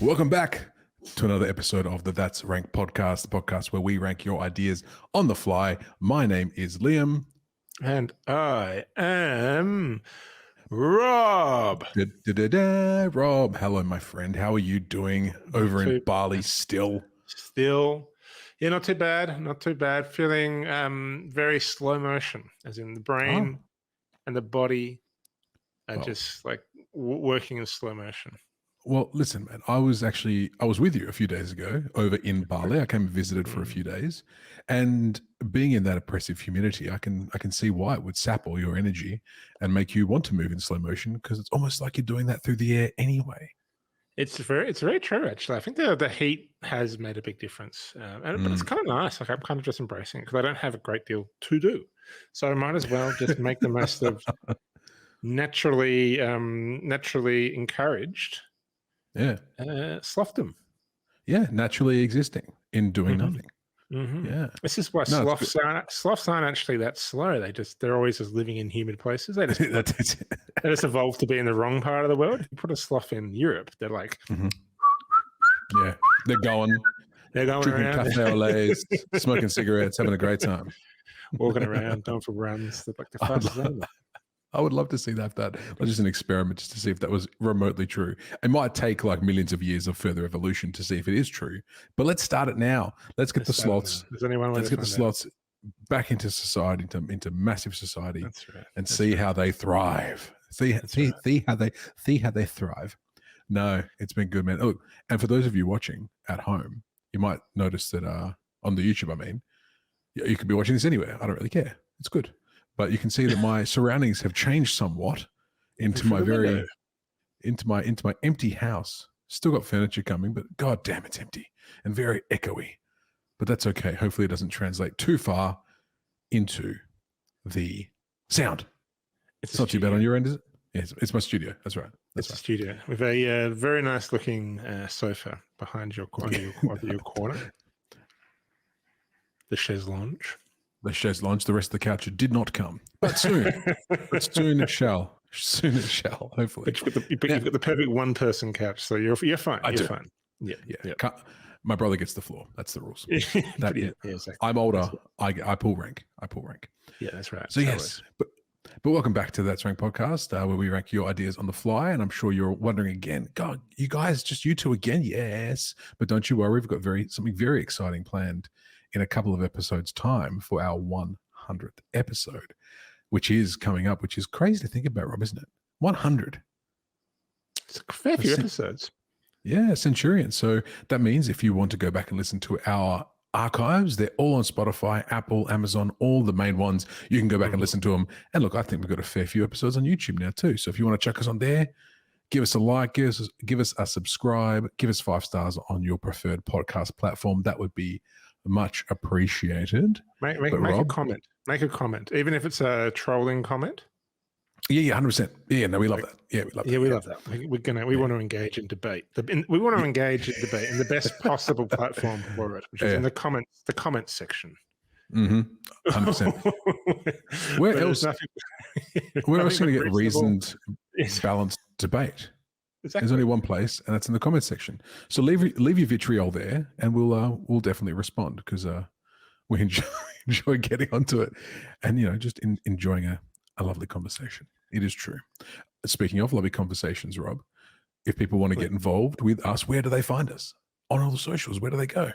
Welcome back to another episode of the That's Rank podcast, the podcast where we rank your ideas on the fly. My name is Liam. And I am Rob. Rob, hello, my friend. How are you doing over in Bali still? Yeah, not too bad. Not too bad. Feeling very slow motion, as in the brain and the body are just like working in slow motion. Well, listen, man, I was with you a few days ago over in Bali. I came and visited for a few days, and being in that oppressive humidity, I can see why it would sap all your energy and make you want to move in slow motion, because it's almost like you're doing that through the air anyway. It's very true, actually. I think the heat has made a big difference, but it's kind of nice. Like I'm kind of just embracing it because I don't have a great deal to do, so I might as well just make the most of naturally encouraged. Yeah. Sloughdom. Yeah, naturally existing in doing nothing. Mm-hmm. Yeah. This is why sloths aren't actually that slow. They're always just living in humid places. They just evolved to be in the wrong part of the world. If you put a sloth in Europe, they're like yeah, they're going drinking around, cafe au laits, smoking cigarettes, having a great time. Walking around, going for runs. They're like the fastest ever. I would love to see that was just an experiment, just to see if that was remotely true. It might take like millions of years of further evolution to see if it is true. But let's start it now. Let's get the sloths. Let's get the sloths back into society, into massive society. That's right. And see how they thrive. See how they thrive. No, it's been good, man. Look, and for those of you watching at home, you might notice that on the YouTube, I mean, you could be watching this anywhere. I don't really care. It's good. But you can see that my surroundings have changed somewhat into my empty house. Still got furniture coming, but god damn, it's empty and very echoey. But that's okay. Hopefully it doesn't translate too far into the sound. It's not too bad on your end, is it? Yes, it's my studio. That's right. It's a studio with a very nice looking sofa behind your corner. The chaise lounge. The chaise lounge. The rest of the couch did not come, but soon. Soon it shall. Soon it shall. Hopefully. But you've got the perfect one-person couch, so you're fine. You're fine. Yeah. My brother gets the floor. That's the rules. Exactly. I'm older. I pull rank. Yeah, that's right. So yes, but welcome back to That's Rank podcast, where we rank your ideas on the fly. And I'm sure you're wondering again, God, you guys, just you two again? Yes, but don't you worry. We've got something very exciting planned in a couple of episodes' time for our 100th episode, which is coming up, which is crazy to think about, Rob, isn't it? 100. It's a fair few episodes. Yeah, Centurion. So that means if you want to go back and listen to our archives, they're all on Spotify, Apple, Amazon, all the main ones. You can go back and listen to them. And look, I think we've got a fair few episodes on YouTube now too. So if you want to check us on there, give us a like, give us a subscribe, give us 5 stars on your preferred podcast platform. That would be much appreciated. Make a comment. Make a comment, even if it's a trolling comment. Yeah, 100%. Yeah, no, we love that. Yeah, we love that. Yeah, we love that. We want to engage in debate. We want to engage in debate in the best possible platform for it, which is in the comments section. 100%. Where else are going to get reasoned, balanced debate? Exactly. There's only one place, and that's in the comments section. So leave your vitriol there, and we'll definitely respond, because we enjoy getting onto it, and just enjoying a lovely conversation. It is true. Speaking of lovely conversations, Rob, if people want to get involved with us, where do they find us? On all the socials, where do they go?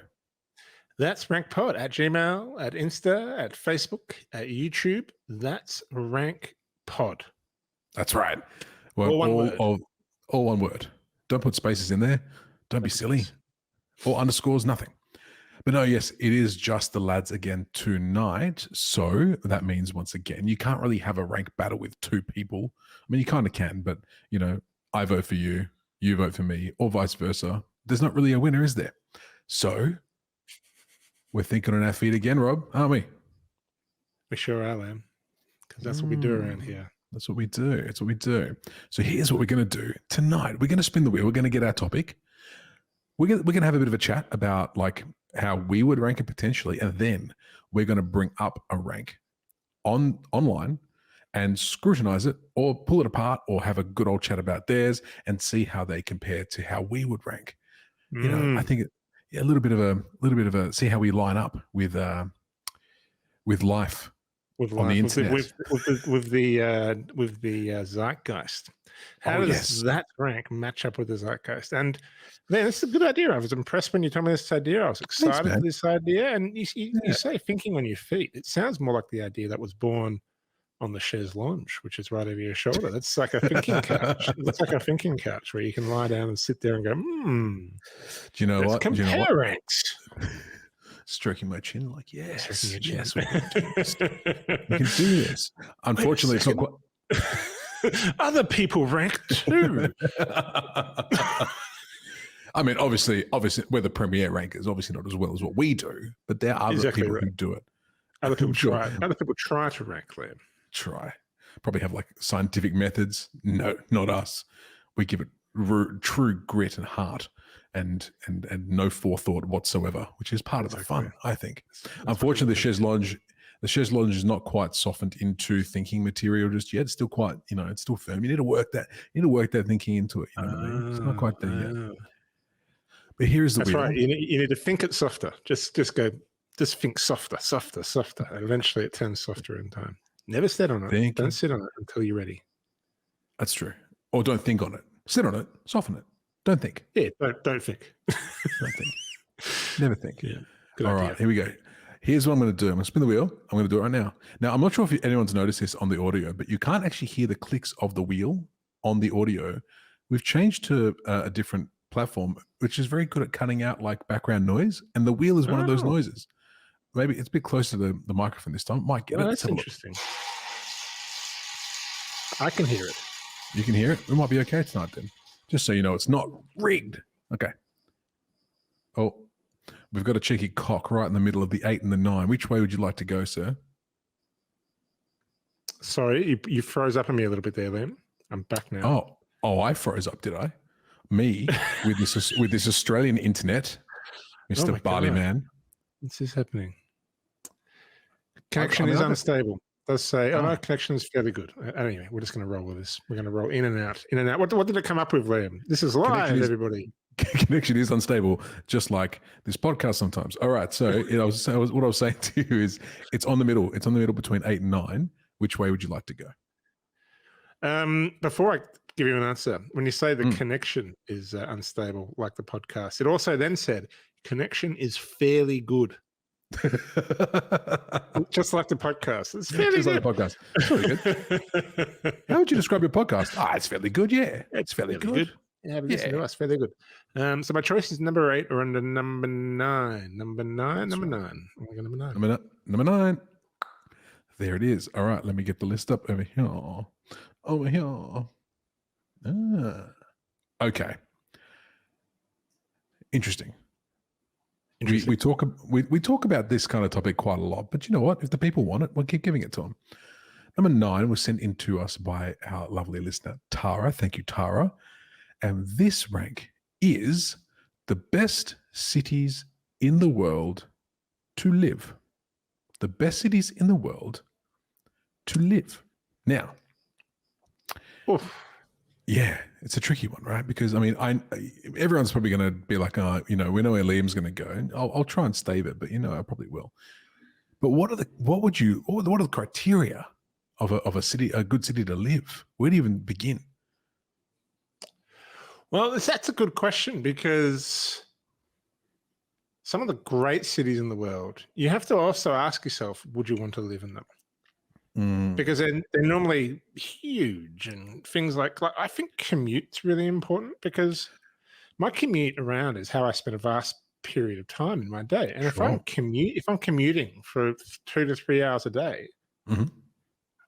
That's Rank Pod at Gmail, at Insta, at Facebook, at YouTube. That's Rank Pod. That's right. Well, all one word. Don't put spaces in there. Don't be silly. Or underscores, nothing. But no, yes, it is just the lads again tonight. So that means, once again, you can't really have a rank battle with 2 people. I mean, you kind of can, but, I vote for you, you vote for me, or vice versa. There's not really a winner, is there? So we're thinking on our feet again, Rob, aren't we? We sure are, Lam, because that's what we do around here. That's what we do. It's what we do. So here's what we're going to do tonight. We're going to spin the wheel. We're going to get our topic. We're going to have a bit of a chat about like how we would rank it potentially, and then we're going to bring up a rank online and scrutinize it, or pull it apart, or have a good old chat about theirs and see how they compare to how we would rank I think a little bit of a see how we line up with life on the internet. with the zeitgeist. How does that rank match up with the zeitgeist? And man, this is a good idea. I was impressed when you told me this idea. I was excited for this idea. And you say thinking on your feet. It sounds more like the idea that was born on the chaise lounge, which is right over your shoulder. That's like a thinking couch. That's like a thinking couch where you can lie down and sit there and go, Do you know what? Compare ranks. Stroking my chin, like, yes, we can do this. Unfortunately, it's not quite. Other people rank too. I mean, obviously, we're the premier rankers. Obviously, not as well as what we do, but there are other people who do it. Other people try. Other people try to rank them. Probably have like scientific methods. No, not us. We give it true grit and heart, and no forethought whatsoever, which is part of the fun, I think. Unfortunately, the chaise lounge is not quite softened into thinking material just yet. It's still quite, it's still firm. You need to work that thinking into it. You know what I mean? It's not quite there yet. But here's the wheel. Right. You need to think it softer. Just think softer. And eventually it turns softer in time. Never sit on it. Don't sit on it until you're ready. That's true. Or don't think on it. Sit on it. Soften it. Don't think. Yeah, don't think. Don't think. Never think. Yeah. All right, here we go. Here's what I'm going to do. I'm going to spin the wheel. I'm going to do it right now. Now, I'm not sure if anyone's noticed this on the audio, but you can't actually hear the clicks of the wheel on the audio. We've changed to a different platform, which is very good at cutting out like background noise. And the wheel is one of those noises. Maybe it's a bit closer to the microphone this time. Might get it. That's interesting. I can hear it. You can hear it? We might be okay tonight then. Just so you know, it's not rigged. Okay. Oh, we've got a cheeky cock right in the middle of the 8 and the 9. Which way would you like to go, sir? Sorry, you froze up on me a little bit there, Liam. I'm back now. Oh, I froze up, did I? Me with this Australian internet, Mr. Barley Man. What's this happening? Connection is unstable. Does say, no, connection is fairly good. Anyway, we're just going to roll with this. We're going to roll in and out. What did it come up with, Liam? This is live, everybody. Connection is unstable, just like this podcast sometimes. All right. So what I was saying to you is it's on the middle. It's on the middle between 8 and 9. Which way would you like to go? Before I give you an answer, when you say the connection is unstable, like the podcast, it also then said connection is fairly good. Just like the podcast. It's fairly good. Like the podcast. It's really good. How would you describe your podcast? It's fairly good, yeah. It's fairly good. Yeah, but listen to us, fairly good. So my choice is number 8 or under number 9. Number 9. Number 9. There it is. All right, let me get the list up over here. Okay. Interesting. We talk about this kind of topic quite a lot, but you know what? If the people want it, we'll keep giving it to them. Number 9 was sent in to us by our lovely listener, Tara. Thank you, Tara. And this rank is the best cities in the world to live. The best cities in the world to live. Now, yeah, it's a tricky one, right? Because I mean, everyone's probably going to be like, we know where Liam's going to go. And I'll try and stave it, but I probably will. But what are the criteria of a city, a good city to live? Where do you even begin? Well, that's a good question, because some of the great cities in the world, you have to also ask yourself, would you want to live in them? Because they're normally huge, and things like I think commute's really important, because my commute around is how I spend a vast period of time in my day. And if I'm commuting for 2 to 3 hours a day,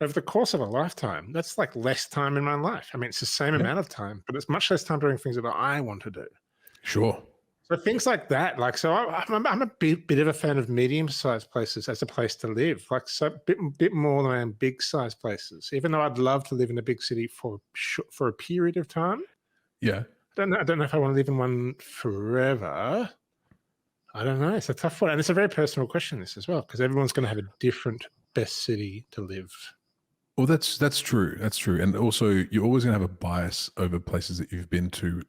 over the course of a lifetime, that's like less time in my life. I mean, it's the same amount of time, but it's much less time doing things that I want to do. Sure. So things like that, I'm a bit of a fan of medium-sized places as a place to live, a bit more than big-sized places. Even though I'd love to live in a big city for a period of time. Yeah. I don't know if I want to live in one forever. I don't know. It's a tough one, and it's a very personal question, this as well, because everyone's going to have a different best city to live. Well, that's true. That's true, and also you're always going to have a bias over places that you've been to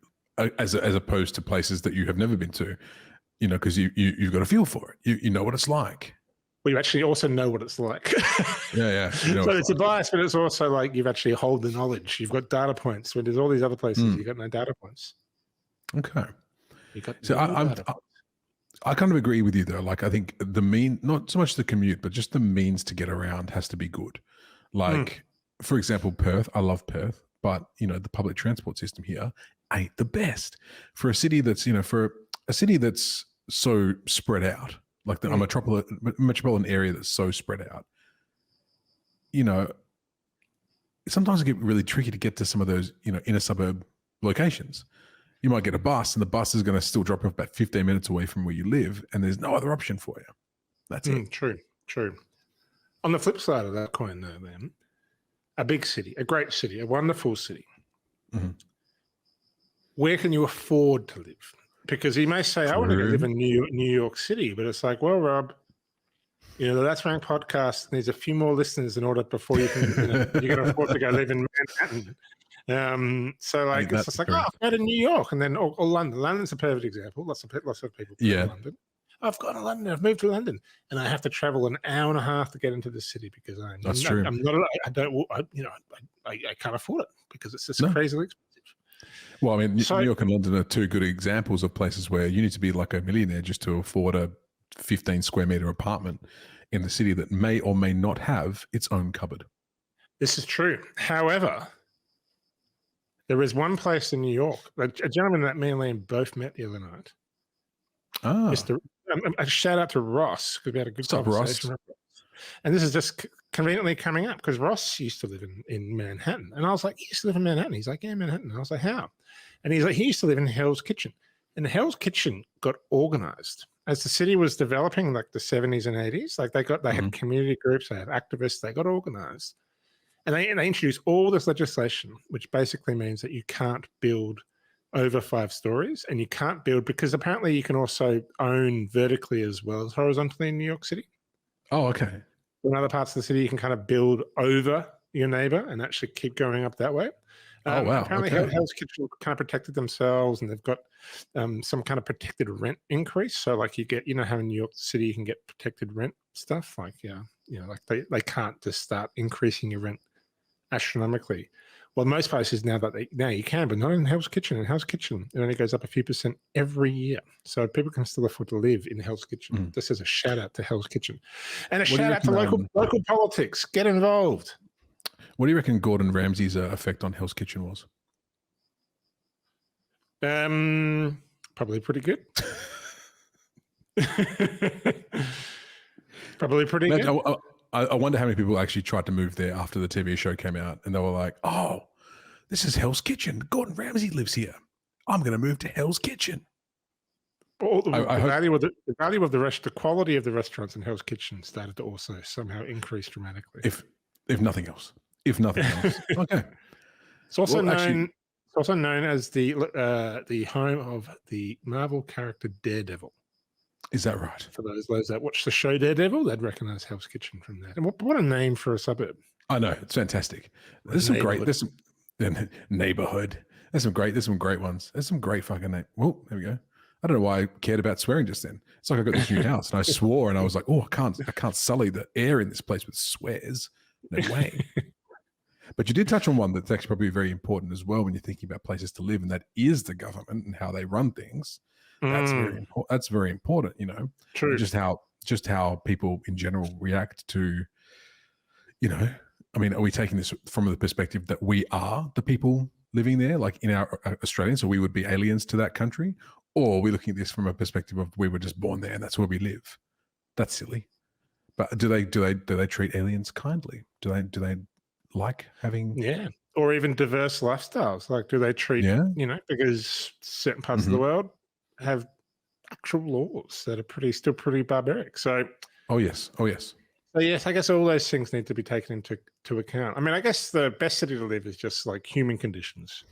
as opposed to places that you have never been to, because you've got a feel for it. You know what it's like. Well, you actually also know what it's like. Yeah. So it's a bias, but it's also like you've actually hold the knowledge. You've got data points. When there's all these other places, you've got no data points. Okay. You got so no data points. I kind of agree with you though. Like I think not so much the commute, but just the means to get around has to be good. Like for example, Perth. I love Perth, but the public transport system here ain't the best for a city that's so spread out. Like a metropolitan area that's so spread out. Sometimes it get really tricky to get to some of those inner suburb locations. You might get a bus, and the bus is going to still drop off about 15 minutes away from where you live, and there's no other option for you. That's it. True. On the flip side of that coin, though, then, a big city, a great city, a wonderful city, where can you afford to live? Because you may say, I want to go live in New York City, but it's like, well, Rob, the That's Rank podcast needs a few more listeners in order before you can, you can afford to go live in Manhattan. So like it's just like, oh, I've got to New York, and then or London. London's a perfect example. Lots of people go to London. I've gone to London. I've moved to London, and I have to travel an hour and a half to get into the city because I can't afford it because it's just crazily expensive. Well, I mean, New York and London are two good examples of places where you need to be like a millionaire just to afford a 15 square meter apartment in the city that may or may not have its own cupboard. This is true. However, there is one place in New York, a gentleman that me and Liam both met the other night. A shout out to Ross, because we had a good conversation. Ross? And this is just conveniently coming up because Ross used to live in Manhattan. And I was like, he used to live in Manhattan. He's like, yeah, Manhattan. And I was like, how? And he's like, he used to live in Hell's Kitchen. And Hell's Kitchen got organized as the city was developing, like the 70s and 80s. Like they had community groups, they had activists, they got organized. And they introduced all this legislation, which basically means that you can't build over 5 stories, and you can't build because apparently you can also own vertically as well as horizontally in New York City. Oh, okay. In other parts of the city, you can kind of build over your neighbor and actually keep going up that way. Oh, wow. Apparently, Hell's Kitchen kind of protected themselves, and they've got some kind of protected rent increase. So, like you get, how in New York City you can get protected rent stuff. Like, like they can't just start increasing your rent astronomically. Well, most places now you can, but not in Hell's Kitchen. In Hell's Kitchen, it only goes up a few percent every year, so people can still afford to live in Hell's Kitchen. This is a shout out to Hell's Kitchen, and a shout out to local politics. Get involved. What do you reckon Gordon Ramsay's effect on Hell's Kitchen was? Probably pretty good. Probably pretty good. I wonder how many people actually tried to move there after the TV show came out, and they were like, "Oh, this is Hell's Kitchen. Gordon Ramsay lives here. I'm going to move to Hell's Kitchen." Well, the value of the quality of the restaurants in Hell's Kitchen started to also somehow increase dramatically. If nothing else, okay. It's also known as the home of the Marvel character Daredevil. Is that right? For those that watch the show Daredevil, they'd recognize Hell's Kitchen from that. And what a name for a suburb! I know, it's fantastic. There's some neighborhood. There's some great ones. There's some great fucking name. Well, there we go. I don't know why I cared about swearing just then. It's like I got this new house and I swore and I was like, oh, I can't sully the air in this place with swears. No way. But you did touch on one that's actually probably very important as well when you're thinking about places to live, and that is the government and how they run things. That's very important. That's very important, True. Just how people in general react to, I mean, are we taking this from the perspective that we are the people living there, like in our Australians, so we would be aliens to that country, or are we looking at this from a perspective of we were just born there and that's where we live? That's silly. But do they treat aliens kindly? Do they like having or even diverse lifestyles? Like, do they treat because certain parts of the world have actual laws that are still pretty barbaric. So oh yes. So yes, I guess all those things need to be taken into account. I mean, I guess the best city to live is just like human conditions.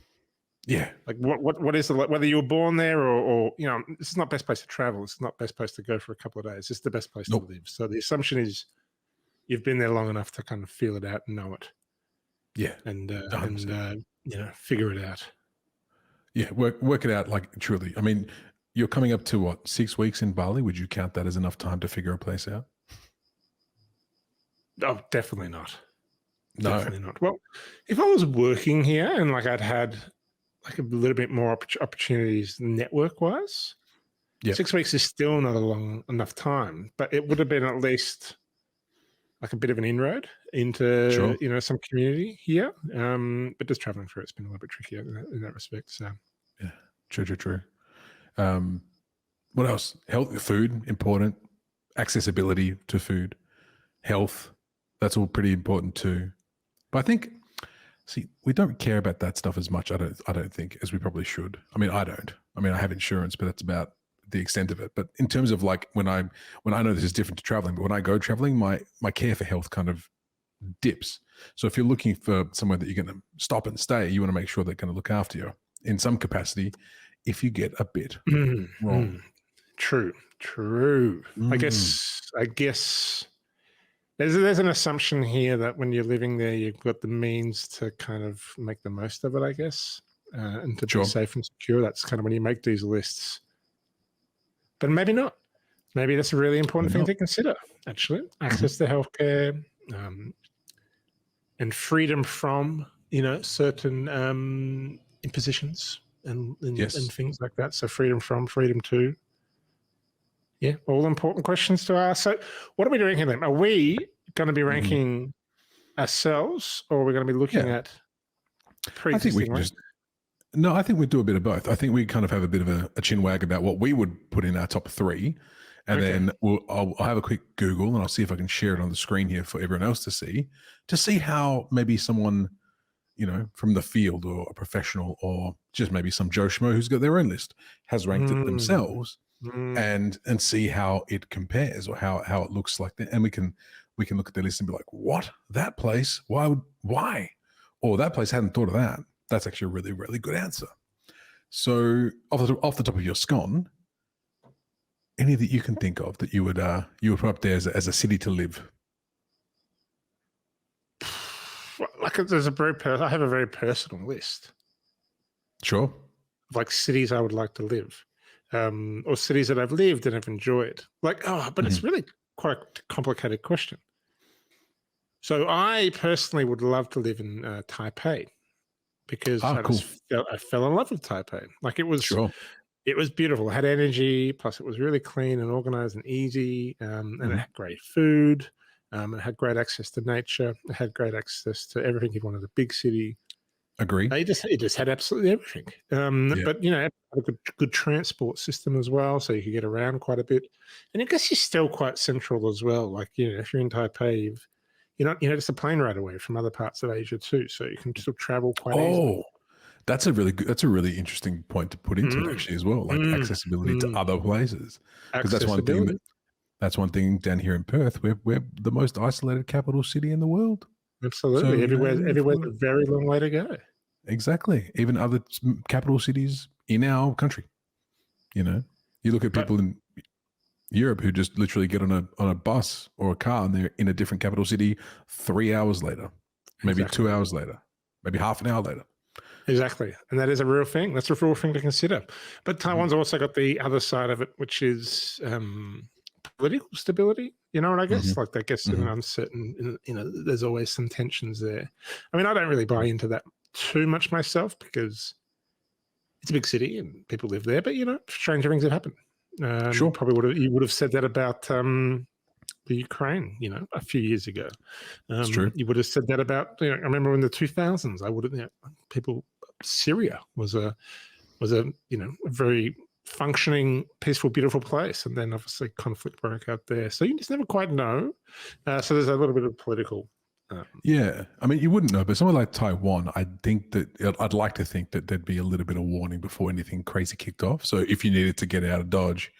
Yeah. Like what is whether you were born there or this is not best place to travel. It's not best place to go for a couple of days. It's the best place to live. So the assumption is you've been there long enough to kind of feel it out and know it. Yeah. And figure it out. Yeah, work it out like truly. I mean, you're coming up to what, 6 weeks in Bali? Would you count that as enough time to figure a place out? Oh, definitely not. No. Definitely not. Well, if I was working here and like I'd had like a little bit more opportunities network wise, Yeah. 6 weeks is still not a long enough time, but it would have been at least like a bit of an inroad into Sure. some community here. But just traveling through it's been a little bit trickier in that respect. So Yeah. True. What else? Health, food, important. Accessibility to food, health. That's all pretty important too. But I think, see, we don't care about that stuff as much. I don't think as we probably should. I mean, I don't. I mean, I have insurance, but that's about the extent of it. But in terms of like when I know this is different to traveling, but when I go traveling, my care for health kind of dips. So if you're looking for somewhere that you're going to stop and stay, you want to make sure they're going to look after you in some capacity. If you get a bit wrong, True. I guess there's an assumption here that when you're living there, you've got the means to kind of make the most of it, I guess, and to be safe and secure. That's kind of when you make these lists. But maybe not. Maybe that's a really important thing to consider, actually. Access to healthcare and freedom from, certain impositions and things like that. So freedom from, freedom to. Yeah, all important questions to ask. So what are we doing here then? Are we going to be ranking ourselves, or are we going to be looking at I think we can I think we do a bit of both. I think we kind of have a bit of a chin wag about what we would put in our top 3. And then I'll have a quick Google and I'll see if I can share it on the screen here for everyone else to see how maybe someone, from the field or a professional or just maybe some Joe Schmo who's got their own list has ranked it themselves. And see how it compares or how it looks like that. And we can look at the list and be like, what? That place? Why? Or that place hadn't thought of that. That's actually a really, really good answer. So off the top of your scone, any that you can think of that you would put up there as a city to live? Like I have a very personal list. Sure. Like cities I would like to live. Or cities that I've lived and have enjoyed. But it's really quite a complicated question. So I personally would love to live in Taipei because I fell in love with Taipei. Like it was beautiful. It had energy, plus it was really clean and organized and easy, and it had great food. It had great access to nature. It had great access to everything you wanted. A big city. Agree. It just had absolutely everything. But it had a good transport system as well, so you could get around quite a bit. And I guess you're still quite central as well. Like if you're in Taipei, you're not just a plane ride away from other parts of Asia too, so you can still travel quite easily. That's a really interesting point to put into it actually as well, like accessibility to other places. Because that's one thing down here in Perth. We're the most isolated capital city in the world. Absolutely. So, everywhere's a very long way to go. Exactly. Even other capital cities in our country. You look at people in Europe who just literally get on a bus or a car and they're in a different capital city 3 hours later, maybe 2 hours later, maybe half an hour later. Exactly. And that is a real thing. That's a real thing to consider. But Taiwan's also got the other side of it, which is political stability. You know what I guess? Like, I guess in an uncertain, there's always some tensions there. I mean, I don't really buy into that too much myself because it's a big city and people live there, but stranger things have happened. Sure. Probably you would have said that about the Ukraine, a few years ago. It's true. You would have said that about, I remember in the 2000s, Syria was a very functioning, peaceful, beautiful place. And then obviously conflict broke out there. So you just never quite know. So there's a little bit of political. Yeah. I mean, you wouldn't know, but somewhere like Taiwan, I'd like to think that there'd be a little bit of warning before anything crazy kicked off. So if you needed to get out of Dodge,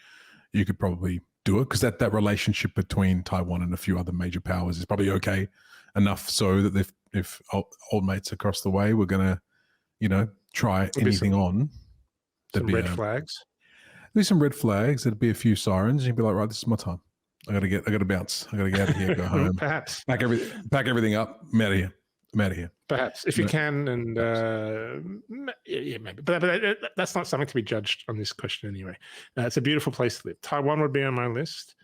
you could probably do it because that relationship between Taiwan and a few other major powers is probably okay enough so that if old mates across the way were going to, try anything on, there'd be red flags. There'd be some red flags. There'd be a few sirens. And you'd be like, right, this is my time. I got to bounce. I got to get out of here, go home. Perhaps. Pack everything up. I'm out of here. I'm out of here. Perhaps if you can, and yeah, maybe. But that's not something to be judged on this question anyway. It's a beautiful place to live. Taiwan would be on my list.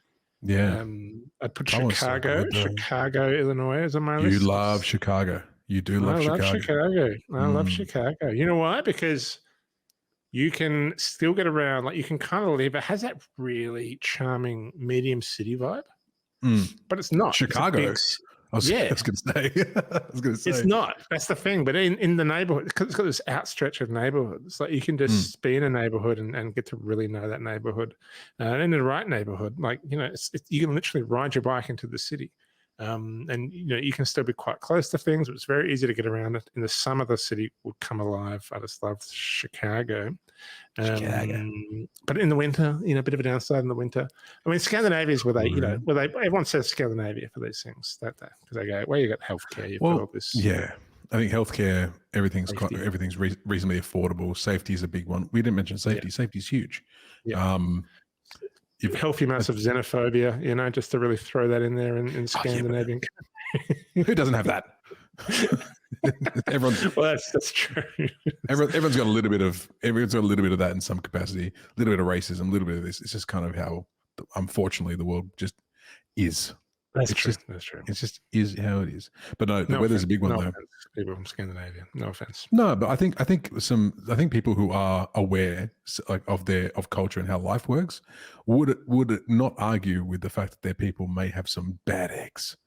Yeah. I'd put Taiwan's so Chicago. good, though. Chicago, Illinois is on my You list. love Chicago. You do love I love Chicago. I love Chicago. You know why? Because you can still get around. Like you can kind of live. It has that really charming medium city vibe, but it's not Chicago. It's I was going to say. It's not. That's the thing. But in the neighborhood, because it's got this outstretch of neighborhoods, like you can just be in a neighborhood and get to really know that neighborhood. And in the right neighborhood, like, you know, you can literally ride your bike into the city. And, you know, you can still be quite close to things. It's very easy to get around it. In the summer, the city would come alive. I just love Chicago. But in the winter, you know, a bit of a downside in the winter. I mean, Scandinavia is where they, you know, everyone says Scandinavia for these things, don't they? Because they go, well, you got healthcare, you've got all this. Yeah, I think healthcare, everything's reasonably affordable. Safety is a big one. We didn't mention safety. Yeah. Safety is huge. Yeah. Healthy amounts of xenophobia, you know, just to really throw that in there in Scandinavian. Who doesn't have that? Well, that's true. Everyone's got a little bit of that in some capacity. A little bit of racism, a little bit of this. It's just kind of how, unfortunately, the world just is. That's true. It just is how it is. But no, the weather's a big one, though. Offense, people from Scandinavia, no offense. No, but I think people who are aware of culture and how life works would not argue with the fact that their people may have some bad eggs.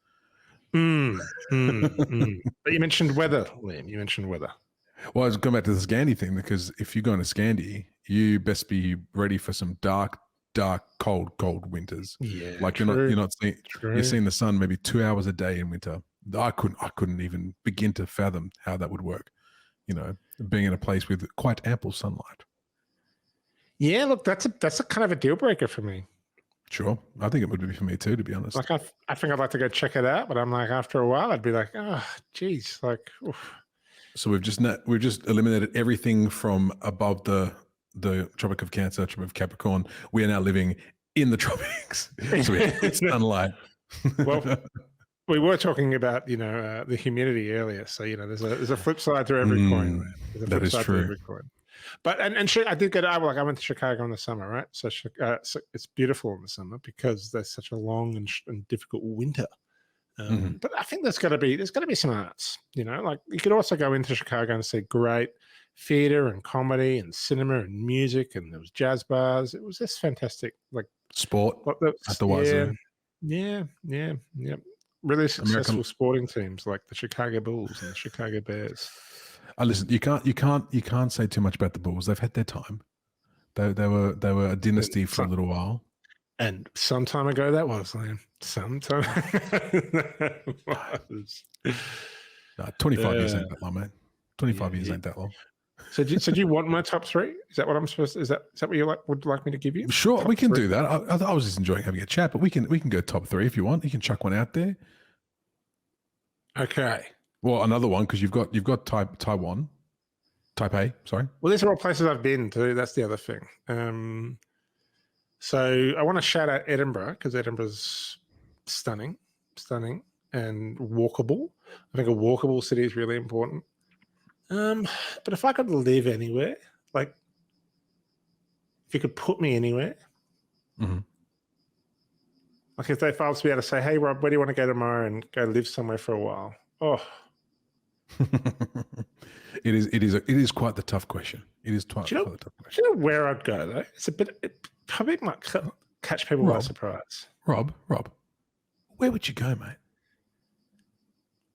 But you mentioned weather, Liam. You mentioned weather. Well, I was going back to the Scandi thing, because if you're going to Scandi, you best be ready for some dark, cold winters. Yeah, like you're not seeing. You're seeing the sun maybe 2 hours a day in winter. I couldn't even begin to fathom how that would work. You know, being in a place with quite ample sunlight. Yeah, look, that's a kind of a deal breaker for me. Sure, I think it would be for me too, to be honest. Like I think I'd like to go check it out, but I'm like, after a while, I'd be like, oh, geez, like. Oof. So we've just eliminated everything from above the Tropic of Cancer, Tropic of Capricorn. We are now living in the tropics, so we have sunlight. Well, we were talking about, you know, the humidity earlier, so you know, there's a flip side to every coin. Right? That is true. But and I did get I went to Chicago in the summer, right? So it's beautiful in the summer because there's such a long and difficult winter. But I think there's got to be some arts, you know, like you could also go into Chicago and see great theater and comedy and cinema and music, and there was jazz bars. It was just fantastic, like sport at the Wazoo. Yeah. Really successful sporting teams like the Chicago Bulls and the Chicago Bears. Listen, you can't say too much about the Bulls. They've had their time. They were a dynasty for a little while. And some time ago that was, Liam. Some time that was. 25 years ain't that long, mate. 25 years ain't that long. So do you want my top three? Is that what I'm supposed to, is that what you would like me to give you? Sure, top we can three? do that. I was just enjoying having a chat, but we can go top three if you want. You can chuck one out there. Okay. Well, another one, because you've got Taiwan. Taipei, sorry. Well, these are all places I've been to. That's the other thing. So I want to shout out Edinburgh, because Edinburgh's stunning and walkable. I think a walkable city is really important. But if I could live anywhere, like if you could put me anywhere, like if I was to be able to say, "Hey, Rob, where do you want to go tomorrow?" and go live somewhere for a while. Oh, it is quite the tough question. It is quite the tough question. Do you know where I'd go though? It probably might catch people by surprise. Rob, where would you go, mate?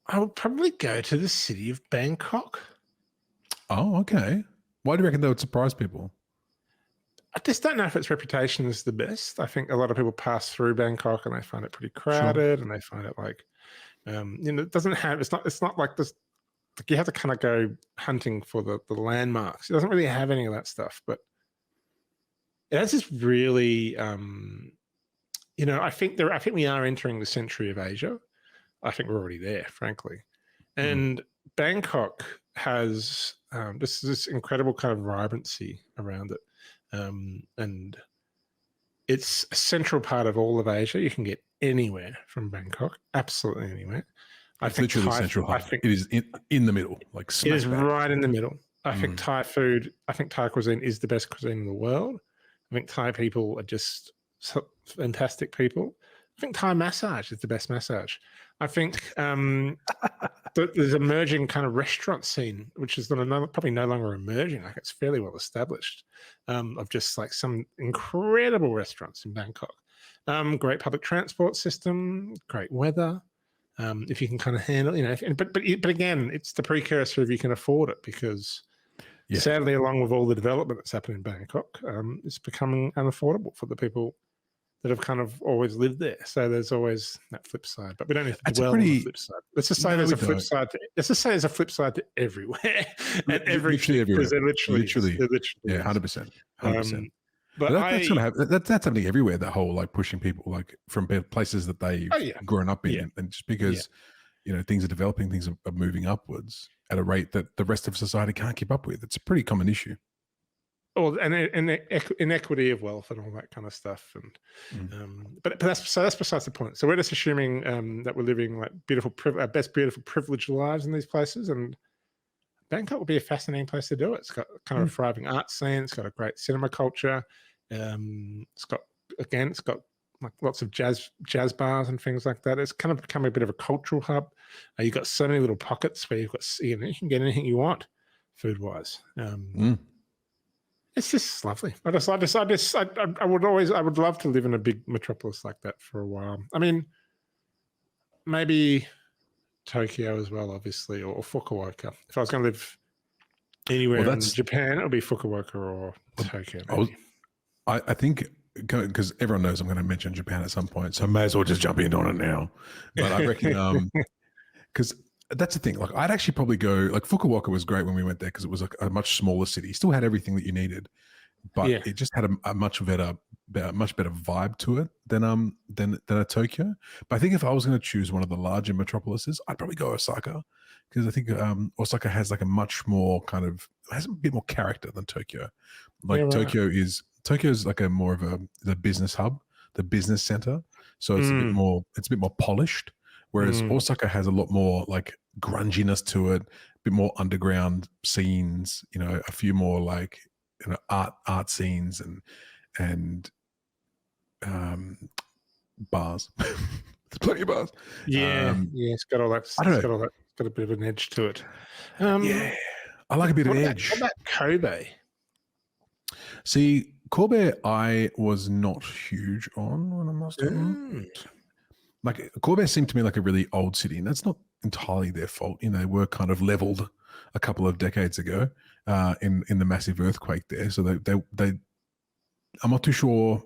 I would probably go to the city of Bangkok. Oh, okay. Why do you reckon that would surprise people? I just don't know if its reputation is the best. I think a lot of people pass through Bangkok and they find it pretty crowded, and they find it like, you know, it's not like this. Like you have to kind of go hunting for the landmarks. It doesn't really have any of that stuff, but it has this really, you know, I think we are entering the century of Asia. I think we're already there, frankly. And Bangkok has this incredible kind of vibrancy around it. And it's a central part of all of Asia. You can get anywhere from Bangkok, absolutely anywhere. It's literally central hub. It is in the middle, like it is smack right in the middle. I think Mm. Thai food, I think Thai cuisine is the best cuisine in the world. I think Thai people are just fantastic people. I think Thai massage is the best massage. I think there's emerging kind of restaurant scene, which is probably no longer emerging. Like it's fairly well established, of just like some incredible restaurants in Bangkok. Great public transport system, great weather. If you can kind of handle, but again, it's the precursor if you can afford it, because sadly, along with all the development that's happened in Bangkok, it's becoming unaffordable for the people that have kind of always lived there. So there's always that flip side, but we don't need to dwell on the flip side. Let's just say there's a flip side. Let's just say there's a flip side to everywhere and literally everywhere. There literally, yeah, 100%. But that's gonna happen. That's happening everywhere. That whole like pushing people like from places that they've grown up in, and just because things are developing, things are moving upwards at a rate that the rest of society can't keep up with. It's a pretty common issue. Oh, and inequity of wealth and all that kind of stuff, and but that's besides the point. So we're just assuming that we're living like our best beautiful privileged lives in these places, and Bangkok would be a fascinating place to do it. It's got kind of a thriving art scene. It's got a great cinema culture. It's got like lots of jazz bars and things like that. It's kind of become a bit of a cultural hub. You've got so many little pockets where you can get anything you want, food wise. It's just lovely. I would love to live in a big metropolis like that for a while. I mean, maybe Tokyo as well, obviously, or Fukuoka. If I was going to live anywhere in Japan, it would be Fukuoka or Tokyo. I think, because everyone knows I'm going to mention Japan at some point, so I may as well just jump in on it now. But I reckon, because that's the thing. Like, I'd actually probably go. Like, Fukuoka was great when we went there because it was a much smaller city. Still had everything that you needed, but it just had a much better vibe to it than a Tokyo. But I think if I was going to choose one of the larger metropolises, I'd probably go Osaka, because I think Osaka has like has a bit more character than Tokyo. Like Tokyo's like more of the business hub, the business center. So it's a bit more polished. Whereas Osaka has a lot more like grunginess to it, a bit more underground scenes, a few more like art scenes and bars. There's plenty of bars. It's got all that. It's got a bit of an edge to it. I like a bit of edge. What about Kobe? See, Kobe, I was not huge on, when I must admit. Like, Kobe seemed to me like a really old city, and that's not entirely their fault. They were kind of leveled a couple of decades ago in the massive earthquake there. So they I'm not too sure.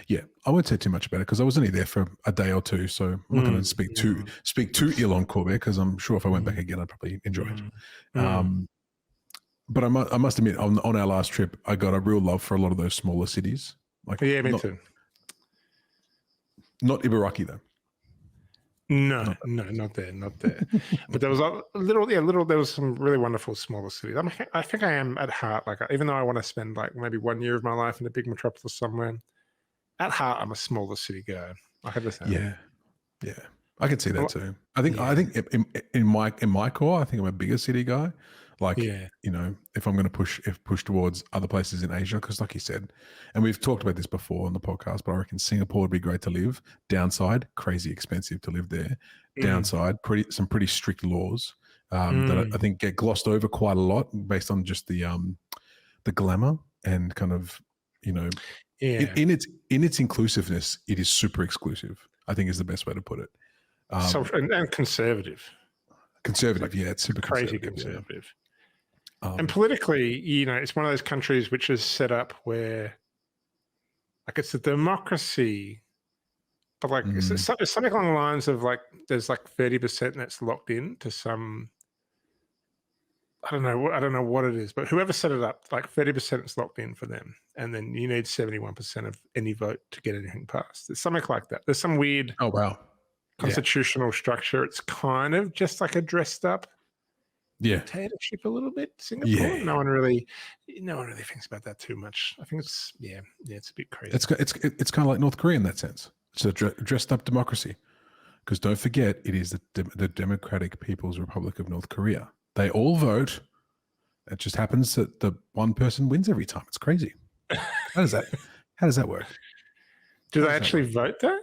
Yeah, I won't say too much about it because I was only there for a day or two, so I'm not going to speak too ill on Kobe, because I'm sure if I went back again, I'd probably enjoy it. But I must admit, on our last trip, I got a real love for a lot of those smaller cities. Like, me too. Not Ibaraki though. No, not there. But there was there was some really wonderful smaller cities. I think I am at heart, like, even though I want to spend like maybe 1 year of my life in a big metropolis somewhere, at heart I'm a smaller city guy. I have the same. Yeah, I can see that too. I think in my core, I think I'm a bigger city guy. Like, if I'm going to push towards other places in Asia, because like you said, and we've talked about this before on the podcast, but I reckon Singapore would be great to live. Downside, crazy expensive to live there. Downside, some pretty strict laws that I think get glossed over quite a lot based on just the glamour and kind of, in its inclusiveness, it is super exclusive, I think is the best way to put it. And conservative. Conservative, it's super crazy conservative. And politically, it's one of those countries which is set up where, like, it's a democracy, but like it's something along the lines of like there's like 30% that's locked in to some. I don't know what it is, but whoever set it up, like 30% is locked in for them, and then you need 71% of any vote to get anything passed. It's something like that. There's some weird constitutional structure. It's kind of just like a dressed up dictatorship a little bit. Singapore. No one really thinks about that too much. I think it's it's a bit crazy. It's kind of like North Korea in that sense. It's a dressed up democracy. Because don't forget, it is the Democratic People's Republic of North Korea. They all vote. It just happens that the one person wins every time. It's crazy. How does that work? Do they actually vote though?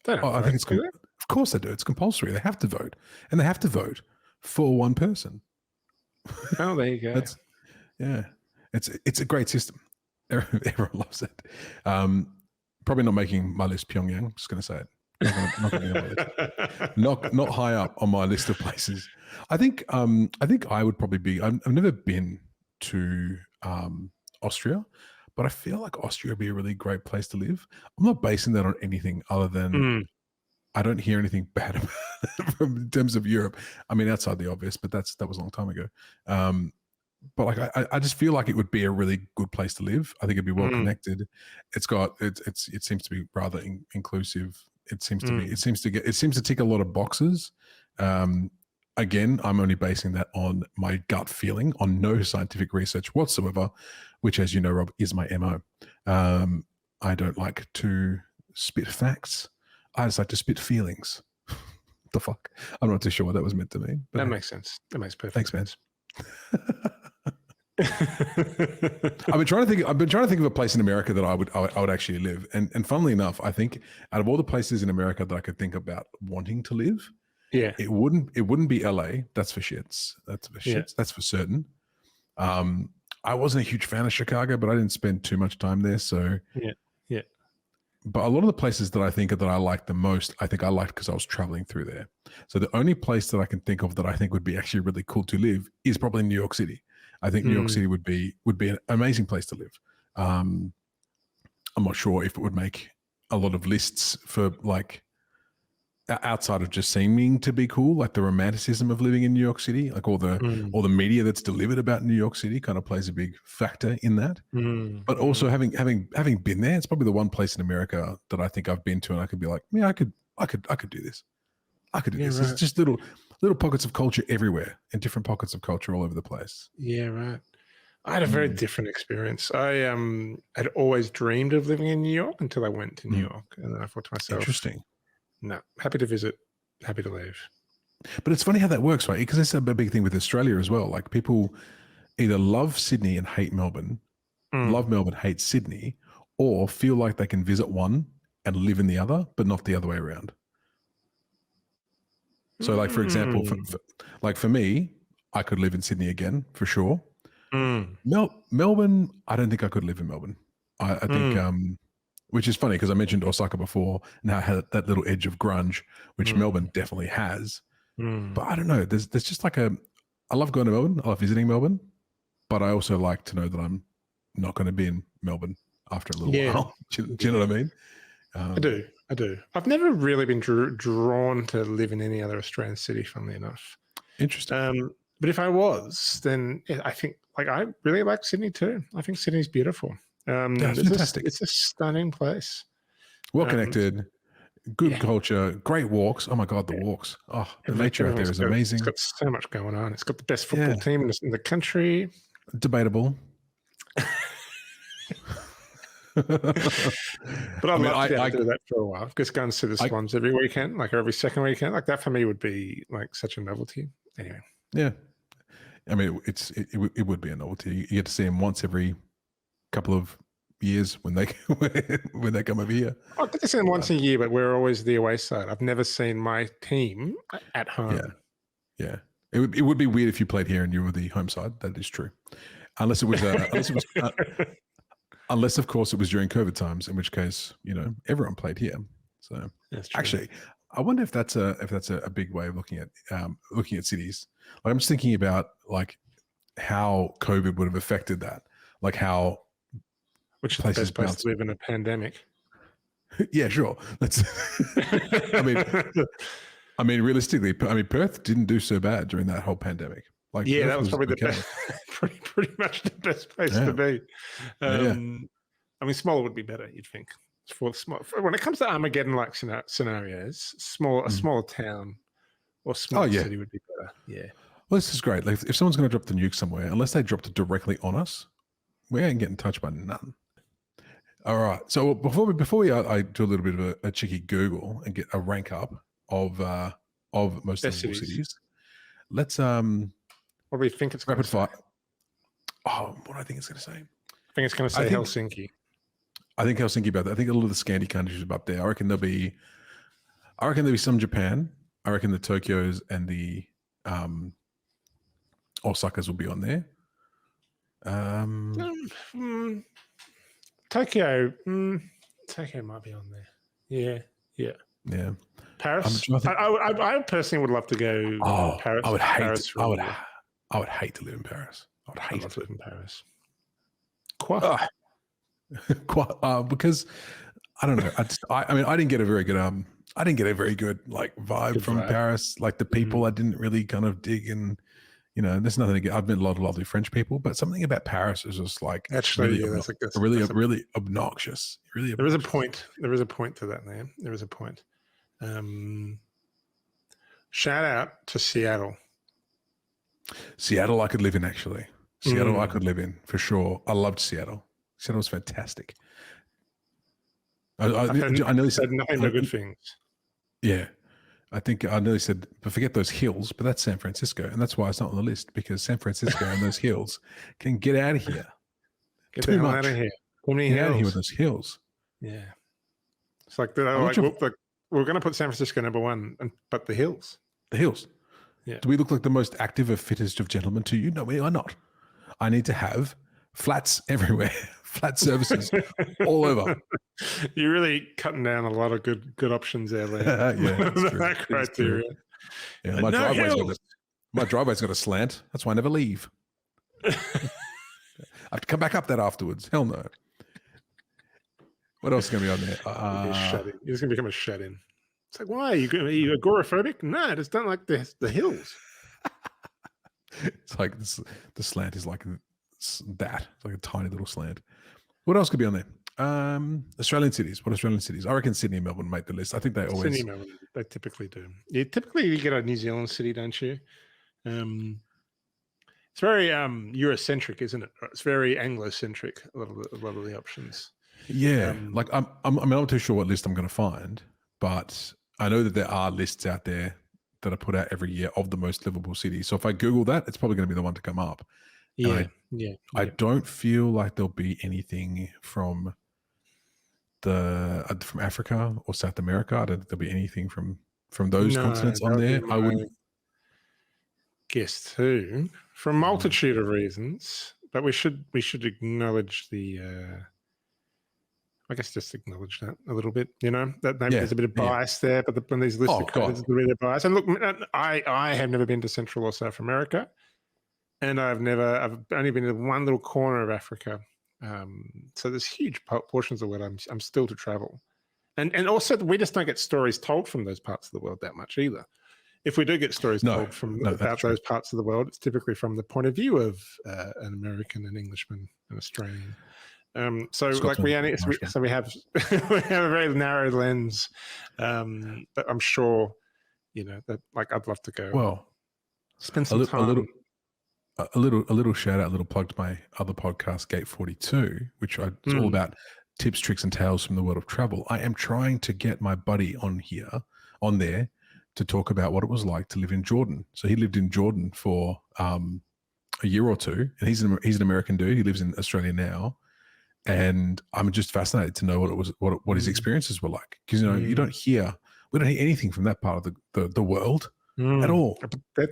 They don't I vote, think it's do they? of course they do. It's compulsory. They have to vote, and they have to vote for one person. Oh, there you go. It's a great system. Everyone loves it. Probably not making my list Pyongyang. Just going to say it. Not going to be on my list. Not high up on my list of places. I think I would probably be. I've never been to Austria, but I feel like Austria would be a really great place to live. I'm not basing that on anything other than I don't hear anything bad about it from in terms of Europe. I mean, outside the obvious, but that was a long time ago. But like, I just feel like it would be a really good place to live. I think it'd be well connected. It seems to be rather inclusive. It seems to tick a lot of boxes. Again, I'm only basing that on my gut feeling, on no scientific research whatsoever, which, as you know, Rob, is my MO. I don't like to spit facts. I just like to spit feelings. The fuck? I'm not too sure what that was meant to mean. That makes sense. That makes perfect sense. I've been trying to think of a place in America that I would actually live. And funnily enough, I think out of all the places in America that I could think about wanting to live, it wouldn't be LA. That's for shits. That's for certain. I wasn't a huge fan of Chicago, but I didn't spend too much time there. So yeah. But a lot of the places that I think that I like the most, I think I liked because I was traveling through there. So the only place that I can think of that I think would be actually really cool to live is probably New York City. I think New York City would be an amazing place to live. I'm not sure if it would make a lot of lists for like outside of just seeming to be cool, like the romanticism of living in New York City, like all the media that's delivered about New York City kind of plays a big factor in that. But also having been there, it's probably the one place in America that I think I've been to and I could be like, yeah, I could do this. I could do this. Right. It's just little pockets of culture everywhere and different pockets of culture all over the place. Yeah, right. I had a very different experience. I had always dreamed of living in New York until I went to New York, and then I thought to myself, interesting. No, happy to visit, happy to leave. But it's funny how that works, right? Because it's a big thing with Australia as well. Like people either love Sydney and hate Melbourne, love Melbourne, hate Sydney, or feel like they can visit one and live in the other, but not the other way around. So like, for example, for me, I could live in Sydney again, for sure. Melbourne, I don't think I could live in Melbourne. I think, which is funny because I mentioned Osaka before and how it had that little edge of grunge, which Melbourne definitely has. But I don't know. There's just like I love going to Melbourne. I love visiting Melbourne, but I also like to know that I'm not going to be in Melbourne after a little while. Do you know what I mean? I do. I've never really been drawn to live in any other Australian city, funnily enough. Interesting. But if I was, then I think I really like Sydney too. I think Sydney's beautiful. It's fantastic. It's a stunning place. Well connected, good culture, great walks. Oh my God, the walks. Oh, the nature out there is amazing. It's got so much going on. It's got the best football team in the country. Debatable. But I'd love to be able to do that for a while. Just go and see the Swans every weekend, like every second weekend. Like that for me would be like such a novelty. Anyway. Yeah. I mean, it would be a novelty. You get to see them once every couple of years when they come over here. I get to see them once a year, but we're always the away side. I've never seen my team at home. Yeah. It would be weird if you played here and you were the home side. That is true, unless it was unless of course it was during COVID times, in which case everyone played here. So actually, I wonder if that's a big way of looking at cities. Like I'm just thinking about like how COVID would have affected that, like how. Which is the best place to live in a pandemic. Yeah, sure. That's. I mean, realistically, Perth didn't do so bad during that whole pandemic. Like, Perth that was probably the best. pretty much the best place to be. I mean, smaller would be better. You'd think for small. When it comes to Armageddon-like scenarios, a smaller town or smaller city would be better. Yeah. Well, this is great. Like, if someone's going to drop the nuke somewhere, unless they dropped it directly on us, we ain't getting touched by none. All right. So before I do a little bit of a cheeky Google and get a rank up, of most Best livable cities. cities. Let's What do we think it's going to rapid say? fire. Oh, what do I think it's going to say? I think it's going to say Helsinki. I think Helsinki about that. I think a lot of the Scandi countries are up there. I reckon there'll be some Japan. I reckon the Tokyos and the Osakas will be on there. Tokyo might be on there. Yeah. Paris. I personally would love to go. Paris. I would hate. Paris I would hate to live in Paris. I'd love to live in Paris. Because I don't know. I mean, I didn't get a very good like vibe from Paris. Like the people, I didn't really kind of dig, and there's nothing against. I've met a lot of lovely French people, but something about Paris is just like actually really obnoxious. Really, there is a point. There is a point to that, man. There is a point. Shout out to Seattle. Seattle, I could live in actually. Seattle, I could live in for sure. I loved Seattle. Seattle was fantastic. I nearly said nothing but good things. Yeah. I think I nearly said, but forget those hills, but that's San Francisco. And that's why it's not on the list, because San Francisco and those hills can get out of here. Too much. Out of here. Get out of here with those hills. Yeah. It's like, we're going to put San Francisco number one, but the hills. The hills. Yeah. Do we look like the most active or fittest of gentlemen to you? No, we are not. I need to have flats everywhere, flat services all over. You're really cutting down a lot of good options there, Lee. Yeah, that criteria. Yeah, my driveway's got a slant. That's why I never leave. I have to come back up that afterwards. Hell no. What else is going to be on there? You're going to become a shut-in. It's like, why? Are you agoraphobic? No, I just don't like the hills. It's like the slant is like that. It's like a tiny little slant. What else could be on there? Australian cities. What Australian cities? I reckon Sydney and Melbourne make the list. I think they always. Sydney and Melbourne, they typically do. You get a New Zealand city, don't you? It's very Eurocentric, isn't it? It's very Anglo-centric. A lot of the options. Yeah, like I'm not too sure what list I'm going to find, but I know that there are lists out there that are put out every year of the most livable cities. So if I Google that, it's probably going to be the one to come up. Yeah. I don't feel like there'll be anything from from Africa or South America. I don't think there'll be anything from those continents on there. I wouldn't guess too, for a multitude of reasons. But we should acknowledge the. I guess just acknowledge that a little bit, that maybe there's a bit of bias there, but when these lists are created, there's really a bias. And look, I have never been to Central or South America, and I've only been to one little corner of Africa. So there's huge portions of the world I'm still to travel. And also we just don't get stories told from those parts of the world that much either. If we do get stories told about those parts of the world, it's typically from the point of view of an American, an Englishman, an Australian. So we have a very narrow lens, but I'm sure that I'd love to go. Well, spend some time. A little shout out, a little plug to my other podcast, Gate 42, which is all about tips, tricks, and tales from the world of travel. I am trying to get my buddy on there, to talk about what it was like to live in Jordan. So he lived in Jordan for a year or two, and he's an American dude. He lives in Australia now. And I'm just fascinated to know what his experiences were like, because we don't hear anything from that part of the world at all. They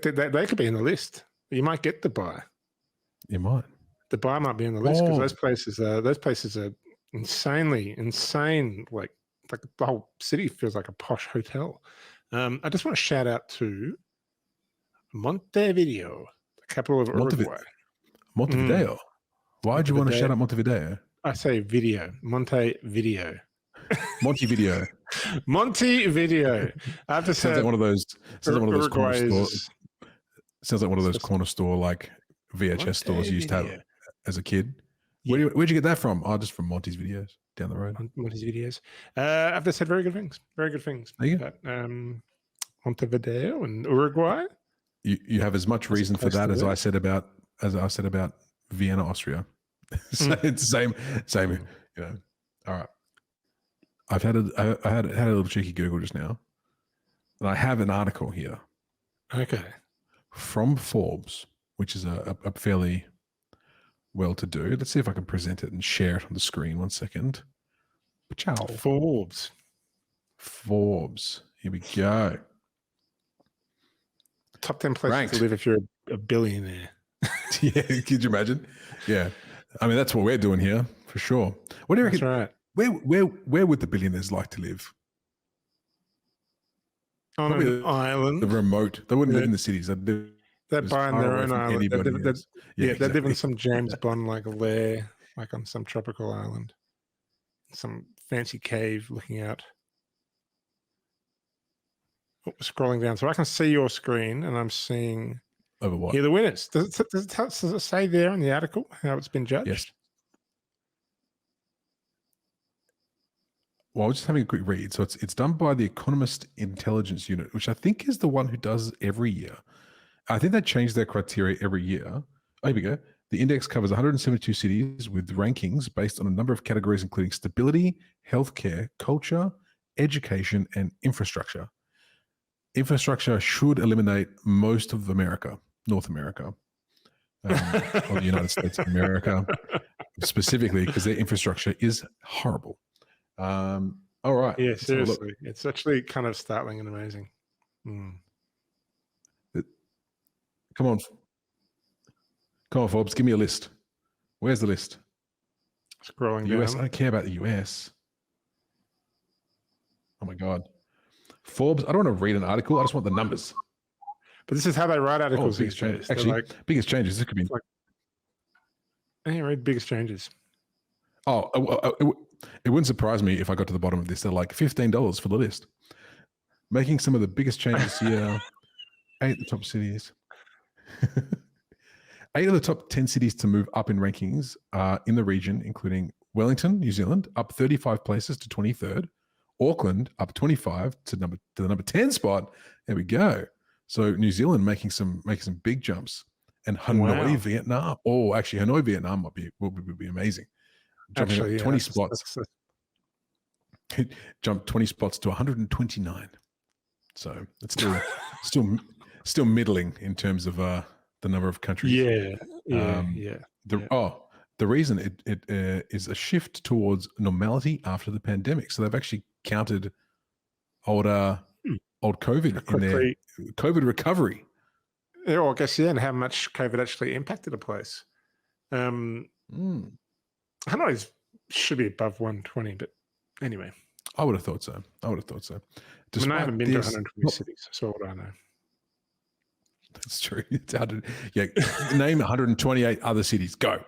could be in the list. You might get Dubai. You might. Dubai might be in the list because those places are insane. Like the whole city feels like a posh hotel. I just want to shout out to Montevideo, the capital of Uruguay. Montevideo. Why do you want to shout out Montevideo? I say video. Montevideo. Montevideo. Montevideo. I have to say, sounds like one of those corner stores. Sounds like one of those corner store like VHS stores you used to have as a kid. Yeah. Where'd you get that from? Oh, just from Monty's videos down the road. Monty's videos. I've just said very good things. Very good things. There you go. Montevideo and Uruguay. You have as much reason for that as I said about Vienna, Austria. It's the same. All right. I had a little cheeky Google just now. And I have an article here. Okay. From Forbes, which is a fairly well-to-do. Let's see if I can present it and share it on the screen. 1 second. Ciao. Forbes. Here we go. Top 10 places to live if you're a billionaire. Yeah, could you imagine? Yeah. I mean, that's what we're doing here, for sure. What do you reckon? That's right. Where would the billionaires like to live? On Probably an island. The remote. They wouldn't live in the cities. They're buying their own island. They're living some James Bond like lair, like on some tropical island. Some fancy cave looking out. Oh, scrolling down. So I can see your screen and I'm seeing over what? Here the winners. Does it say there in the article how it's been judged? Yes. Well, I was just having a quick read. So it's done by the Economist Intelligence Unit, which I think is the one who does every year. I think they change their criteria every year. Oh, here we go. The index covers 172 cities with rankings based on a number of categories, including stability, healthcare, culture, education, and infrastructure. Infrastructure should eliminate most of America, North America, or the United States of America, specifically because their infrastructure is horrible. All right. Yeah, seriously. It's actually kind of startling and amazing. Come on, Forbes, give me a list. Where's the list? Scrolling the US. down. I don't care about the US. Oh my God. Forbes, I don't want to read an article. I just want the numbers. But this is how they write articles these days. Actually, biggest changes. This could be. Read biggest changes. It wouldn't surprise me if I got to the bottom of this. They're like $15 for the list. Making some of the biggest changes here. 8 of the top cities. 8 of the top 10 cities to move up in rankings in the region, including Wellington, New Zealand, up 35 places to 23rd. Auckland up 25 to the number 10 spot. There we go. So New Zealand making some big jumps, and Hanoi, Vietnam. Oh, actually, Hanoi, Vietnam will be amazing. Jumping up 20 spots. Jumped 20 spots to 129. So it's still middling in terms of the number of countries. Yeah. The reason it is a shift towards normality after the pandemic. So they've actually counted old COVID in their COVID recovery. Yeah, well, I guess, and how much COVID actually impacted a place. Hanoi should be above 120, but anyway. I would have thought so. I haven't been to 120 cities, so what do I know? That's true. It's hard to, name 128 other cities. Go.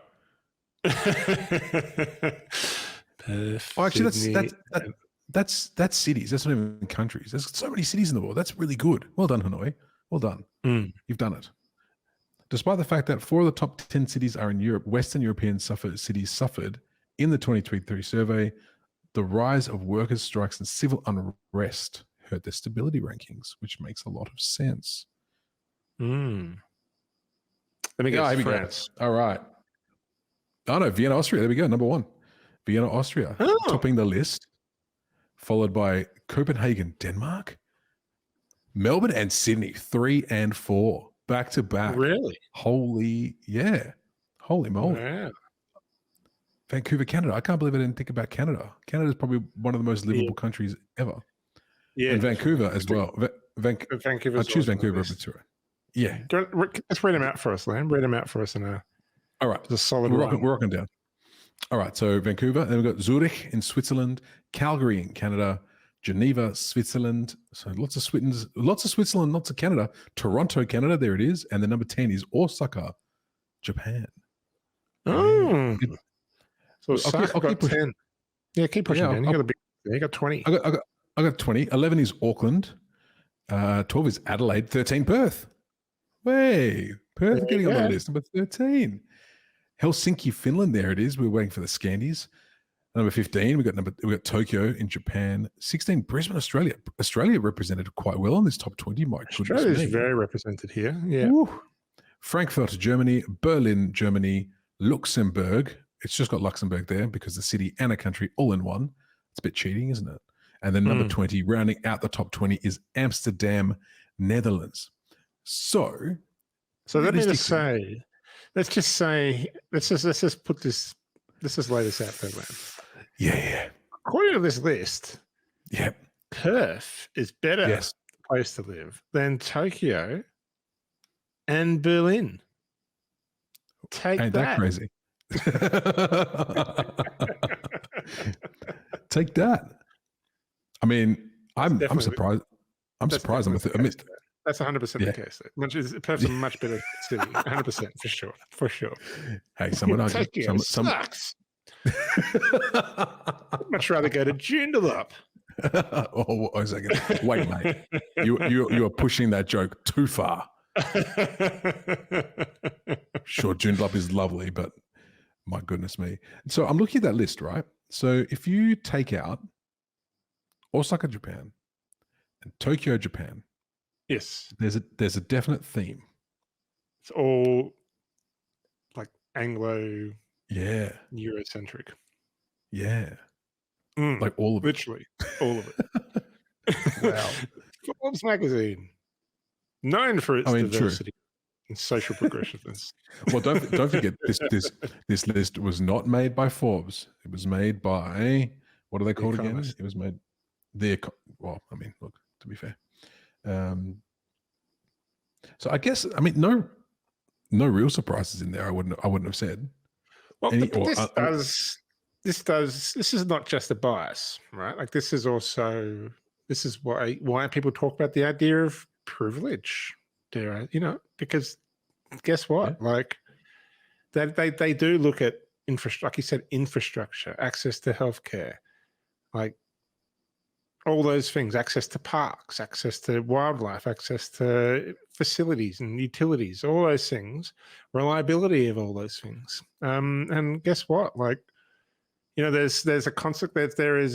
Actually, that's cities. That's not even countries. There's so many cities in the world. That's really good. Well done, Hanoi. Well done. You've done it. Despite the fact that 4 of the top 10 cities are in Europe, Western European cities suffered in the 2023 survey. The rise of workers' strikes and civil unrest hurt their stability rankings, which makes a lot of sense. Let me guess. France. All right. Oh no, Vienna, Austria. There we go. Number 1. Vienna, Austria. Topping the list. Followed by Copenhagen, Denmark. Melbourne and Sydney, 3 and 4. Back to back. Really? Holy moly. Yeah. Vancouver, Canada. I can't believe I didn't think about Canada. Canada is probably one of the most livable countries ever. Yeah. And Vancouver as well. Vancouver. I choose Vancouver over Victoria. Yeah. Let's read them out for us, Lam. Read them out for us. All right. A solid we're rocking down. All right. So Vancouver. Then we've got Zurich in Switzerland, Calgary in Canada, Geneva, Switzerland. So lots of Switzerland, lots of Canada. Toronto, Canada. There it is. And the number 10 is Osaka, Japan. Oh. So Osaka got 10. Yeah, keep pushing down. You got 20. I got 20. 11 is Auckland. 12 is Adelaide. 13 Perth. Way. Perth getting on the list. Number 13. Helsinki, Finland. There it is. We're waiting for the Scandies. Number 15, we got Tokyo in Japan. 16, Brisbane, Australia. Australia represented quite well on this top 20. Australia is very represented here. Yeah. Woo. Frankfurt, Germany. Berlin, Germany. Luxembourg. It's just got Luxembourg there because the city and a country all in one. It's a bit cheating, isn't it? And then number 20, rounding out the top 20, is Amsterdam, Netherlands. So let me just say, let's just lay this out there, man. Yeah. According to this list, Perth is better place to live than Tokyo and Berlin. Ain't that crazy? Take that. I mean, I'm surprised. I'm surprised. That's 100% the case. Perth's a much better city. 100% for sure. Hey, someone sucks. I'd much rather go to Joondalup. Oh, a second. Wait, mate. You are pushing that joke too far. Sure, Joondalup is lovely, but my goodness me. So I'm looking at that list, right? So if you take out Osaka, Japan, and Tokyo, Japan, yes, there's a definite theme. It's all like Anglo, Eurocentric, like all of it, literally all of it. Wow, Forbes magazine, known for its diversity and social progressiveness. Well, don't forget this list was not made by Forbes. It was made by, what are they called again? It was made well, I mean, look, to be fair. So I guess, I mean, no real surprises in there. I wouldn't have said. Well, this is not just a bias, right? Like this is why people talk about the idea of privilege. Because guess what? Yeah. Like they do look at infrastructure, like you said, infrastructure, access to healthcare, like all those things, access to parks, access to wildlife, access to facilities and utilities, all those things, reliability of all those things. And guess what? Like, there's a concept that there has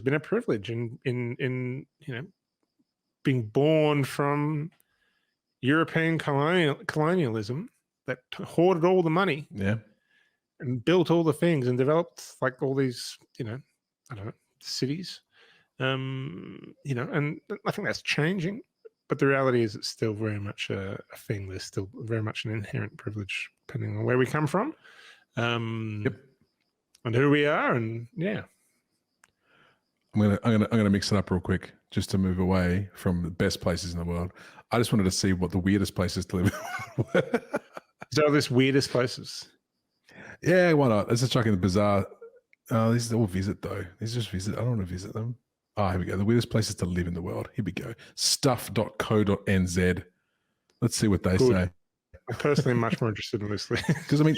been a privilege in being born from European colonialism that hoarded all the money, and built all the things and developed like all these, I don't know, cities, and I think that's changing, but the reality is it's still very much a thing. There's still very much an inherent privilege depending on where we come from, and who we are, and I'm gonna mix it up real quick just to move away from the best places in the world. I just wanted to see what the weirdest places to live in. So this weirdest places. Yeah, why not? Let's just chuck in the bizarre. These are all visit though. These just visit. I don't want to visit them. Oh, here we go. The weirdest places to live in the world. Here we go. Stuff.co.nz. Let's see what they say. I'm personally much more interested in this list. Because I mean,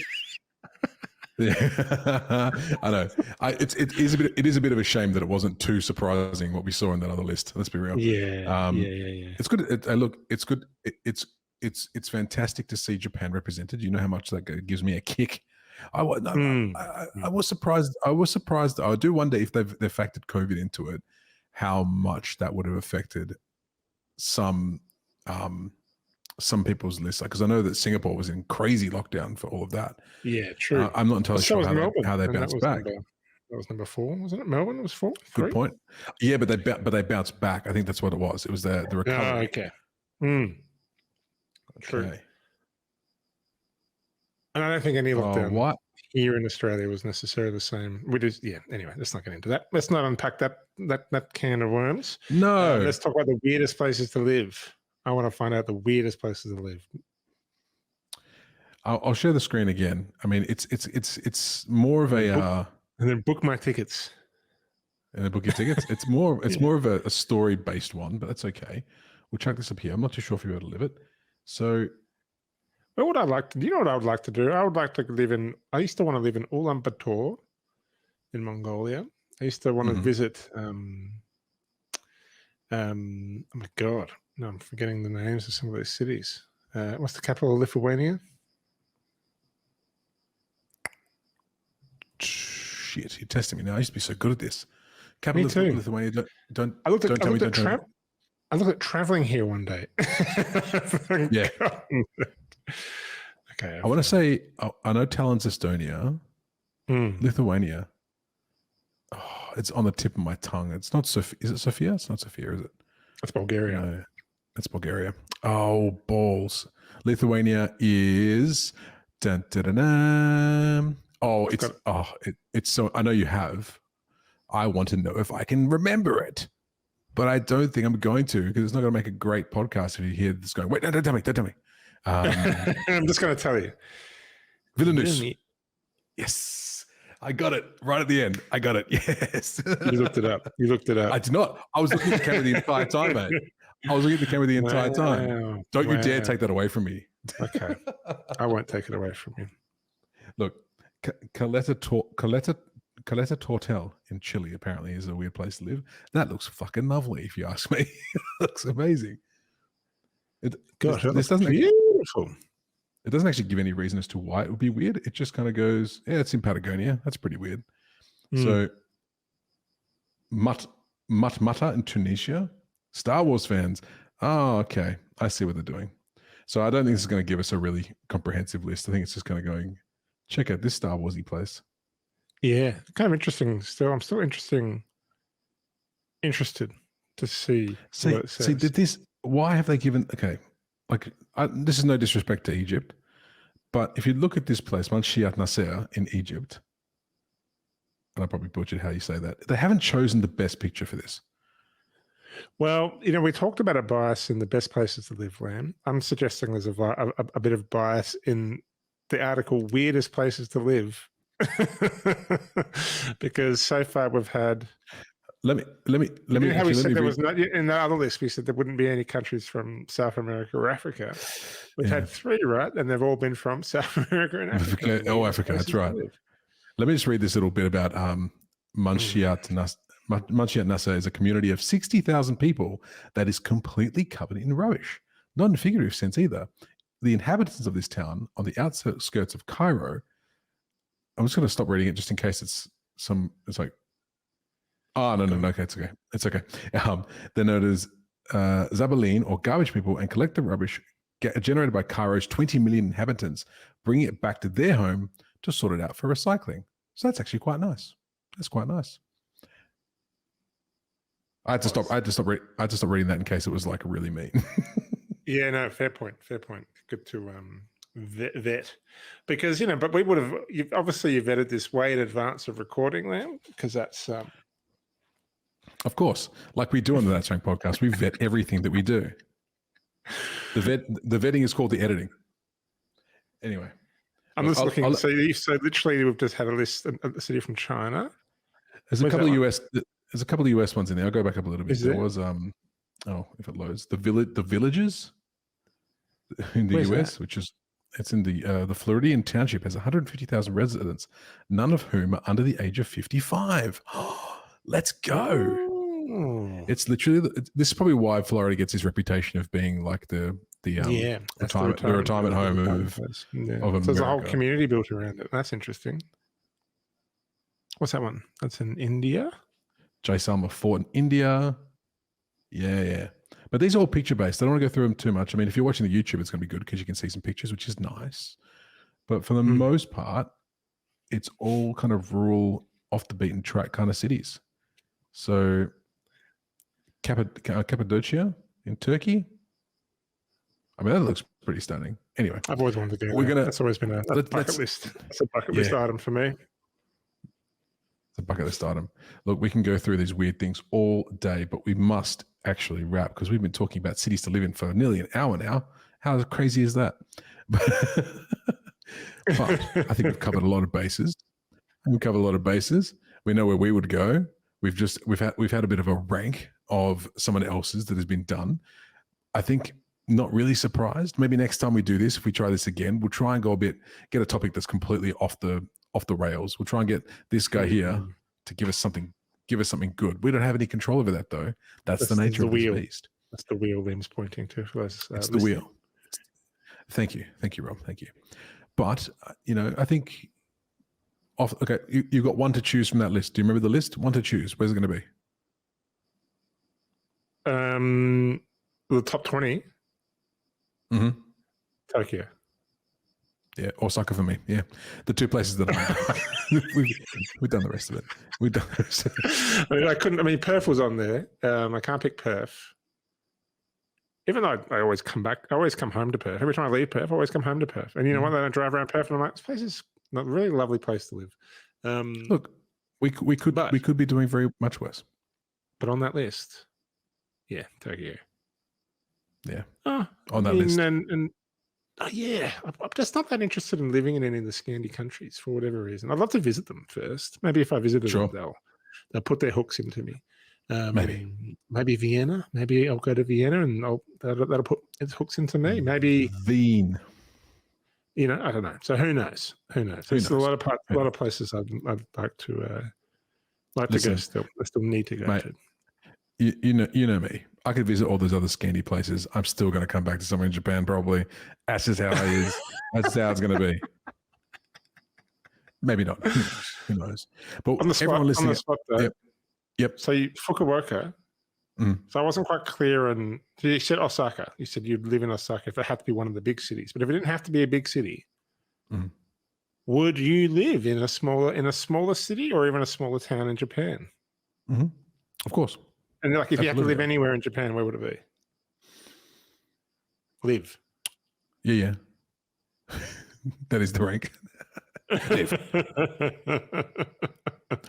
yeah, I know. It is a bit of a shame that it wasn't too surprising what we saw in that other list. Let's be real. Yeah. It's good. Look, it's good. It's fantastic to see Japan represented. You know how much that gives me a kick. I was surprised. I do wonder if they've factored COVID into it, how much that would have affected some people's lists. Because I know that Singapore was in crazy lockdown for all of that. Yeah, true. I'm not entirely sure how they bounced back. That was number 4, wasn't it? Melbourne was 4. Good point. Yeah, but they bounced back. I think that's what it was. It was the recovery. Oh, okay. True. Okay. And I don't think any lockdown here in Australia was necessarily the same. Anyway, let's not get into that. Let's not unpack that can of worms. No. Let's talk about the weirdest places to live. I want to find out the weirdest places to live. I'll share the screen again. I mean, it's more of a and then book my tickets. And then book your tickets. It's more of a story based one, but that's okay. We'll chuck this up here. I'm not too sure if you're able to live it. So. Well, what I'd like to do, you know what I would like to do? I used to want to live in Ulaanbaatar in Mongolia. I used to want to visit, oh my God, no, I'm forgetting the names of some of those cities. What's the capital of Lithuania? Shit, you're testing me now. I used to be so good at this. Capital of Lithuania, I looked at traveling here one day. Yeah. Okay. I want to say, I know Tallinn's Estonia, Lithuania. Oh, it's on the tip of my tongue. It's not Sofia. Is it Sofia? It's not Sofia, is it? That's Bulgaria. No, it's Bulgaria. Oh, balls. Lithuania is. Dun, dun, dun, dun. Oh, it's so. I know you have. I want to know if I can remember it, but I don't think I'm going to, because it's not going to make a great podcast if you hear this going. Wait, no, don't tell me. Don't tell me. I'm just going to tell you. Vilnius. Yes. I got it right at the end. I got it. Yes. You looked it up. I did not. I was looking at the camera the entire time, mate. I was looking at the camera the entire time. Don't you dare take that away from me. Okay. I won't take it away from you. Look, Caleta Tortel in Chile apparently is a weird place to live. That looks fucking lovely, if you ask me. It looks amazing. Gosh, this doesn't beautiful. It doesn't actually give any reason as to why it would be weird. It just kind of goes, yeah, it's in Patagonia. That's pretty weird. So, Mata in Tunisia, Star Wars fans. Oh, okay. I see what they're doing. So I don't think this is going to give us a really comprehensive list. I think it's just kind of going, check out this Star Warsy place. Yeah, kind of interesting. Still, I'm still interested to see what it says. See, did this? Why have they given? Okay, like this is no disrespect to Egypt, but if you look at this place, Manshiat Nasser in Egypt, and I probably butchered how you say that, they haven't chosen the best picture for this. Well, we talked about a bias in the best places to live, Lam. I'm suggesting there's a bit of bias in the article weirdest places to live. Because so far we've had. Let me. How we said there was not in the other list. We said there wouldn't be any countries from South America or Africa. We've had 3, right, and they've all been from South America and Africa. Africa. That's right. Let me just read this little bit about Manshiat Nasser is a community of 60,000 people that is completely covered in rubbish, not in a figurative sense either. The inhabitants of this town on the outskirts of Cairo. I'm just going to stop reading it just in case it's like, oh, no, okay, it's okay. It's okay. They're known as Zabaleen, or garbage people, and collect the rubbish generated by Cairo's 20 million inhabitants, bringing it back to their home to sort it out for recycling. So that's actually quite nice. That's quite nice. I had to stop reading that in case it was like really mean. Yeah, no, fair point. Good to vet, because but we would have. You've vetted this way in advance of recording now, because that's. Of course, like we do on the That's Rank podcast, we vet everything that we do. The vetting is called the editing. Anyway, I'm just looking. So literally, we've just had a list. A city from China. There's a couple of US. There's a couple of US ones in there. I'll go back up a little bit. There was if it loads, the villages in the US, which is it's in the Floridian township, has 150,000 residents, none of whom are under the age of 55. Let's go. Oh. It's literally this is probably why Florida gets his reputation of being like the retirement home of America. So there's a whole community built around it. That's interesting. What's that one? That's in India. Jaisalmer Fort in India. Yeah. But these are all picture-based. I don't want to go through them too much. I mean, if you're watching the YouTube, it's going to be good because you can see some pictures, which is nice. But for the most part, it's all kind of rural, off-the-beaten track kind of cities. So Cappadocia in Turkey. I mean, that looks pretty stunning. Anyway. I've always wanted to go there. That's always been a bucket list. It's a bucket list item for me. It's a bucket list item. Look, we can go through these weird things all day, but we must actually wrap because we've been talking about cities to live in for nearly an hour now. How crazy is that? But I think we've covered a lot of bases. We know where we would go. We've had a bit of a rank of someone else's that has been done. I think not really surprised. Maybe next time we do this, if we try this again, we'll try and get a topic that's completely off the rails. We'll try and get this guy here to give us something good. We don't have any control over that though. That's the nature of the beast. That's the wheel Liam's pointing to. It's the wheel. Thank you, Rob. Thank you. But I think. Okay, you've got one to choose from that list. Do you remember the list? One to choose. Where's it going to be? The top 20. Mm-hmm. Tokyo. Yeah, Osaka for me. Yeah, the two places that we've done the rest of it. We've done the rest of it. I mean, Perth was on there. I can't pick Perth. Even though I always come back, I always come home to Perth. Every time I leave Perth, I always come home to Perth. And you know what? I drive around Perth and I'm like, this place is a really lovely place to live. Look, we could be doing very much worse. But on that list, yeah, Tokyo. Yeah. On that list. Yeah, I'm just not that interested in living in any of the Scandi countries for whatever reason. I'd love to visit them first. Maybe if I visited them, they'll put their hooks into me. Maybe Vienna. Maybe I'll go to Vienna and that'll put its hooks into me. Maybe Wien. You know, I don't know. So who knows? There's a lot of places I'd like to go still. I still need to go to. You know me. I could visit all those other Scandi places. I'm still going to come back to somewhere in Japan probably. That's just how it is. That's just how it's going to be. Maybe not. Who knows? But on the spot, though. Yep. So Fukuoka. So I wasn't quite clear. And you said Osaka. You said you'd live in Osaka if it had to be one of the big cities. But if it didn't have to be a big city, would you live in a smaller city or even a smaller town in Japan? Of course. And like, if you had to live anywhere in Japan, where would it be? Live. Yeah. That is the rank. Live.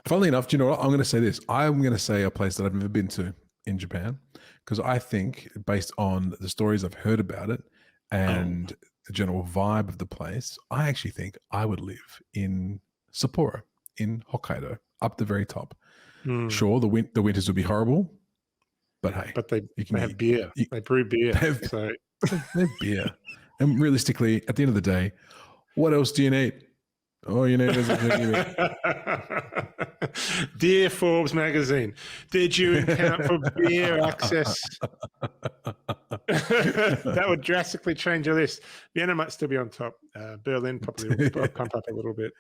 Funnily enough, do you know what? I'm going to say this. I'm going to say a place that I've never been to in Japan, because I think, based on the stories I've heard about it and the general vibe of the place, I actually think I would live in Sapporo, in Hokkaido, up the very top. Sure, the winters would be horrible, but hey, they have beer. They brew beer. They have beer. And realistically, at the end of the day, what else do you need? Oh, you need Dear Forbes magazine, did you account for beer access? That would drastically change your list. Vienna might still be on top. Berlin probably will pump up a little bit.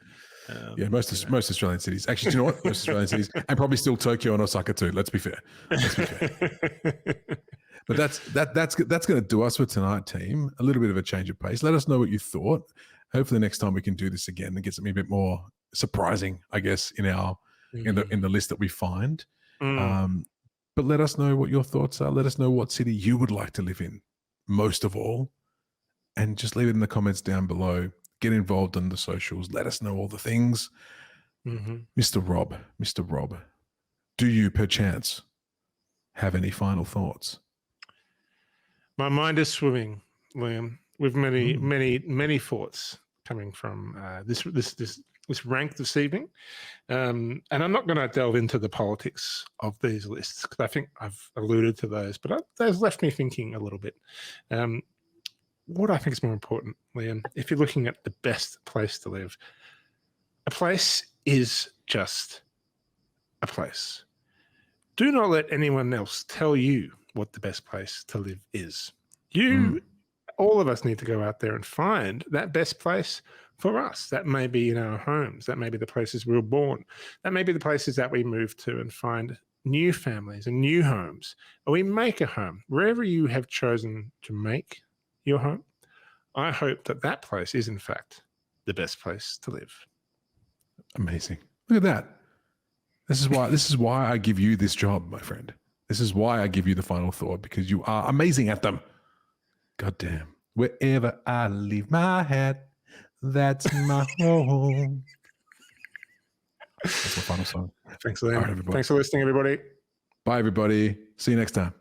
Most Australian cities. Actually, do you know what? Most Australian cities, and probably still Tokyo and Osaka too. Let's be fair. But that's going to do us for tonight, team. A little bit of a change of pace. Let us know what you thought. Hopefully, next time we can do this again and get something a bit more surprising, I guess, in our in the list that we find. But let us know what your thoughts are. Let us know what city you would like to live in, most of all, and just leave it in the comments down below. Get involved on the socials. Let us know all the things. Mr. Rob, do you perchance have any final thoughts? My mind is swimming, Liam, with many thoughts coming from this rank this evening. And I'm not going to delve into the politics of these lists, because I think I've alluded to those, but those left me thinking a little bit. What I think is more important, Liam, if you're looking at the best place to live, a place is just a place. Do not let anyone else tell you what the best place to live is. All of us need to go out there and find that best place for us. That may be in our homes. That may be the places we were born. That may be the places that we move to and find new families and new homes. Or we make a home. Wherever you have chosen to make your home, I hope that place is, in fact, the best place to live. Amazing. Look at that. This is why I give you this job, my friend. This is why I give you the final thought, because you are amazing at them. God damn. Wherever I leave my hat, that's my home. That's my final song. Thanks, Liam. All right, everybody. Thanks for listening, everybody. Bye, everybody. See you next time.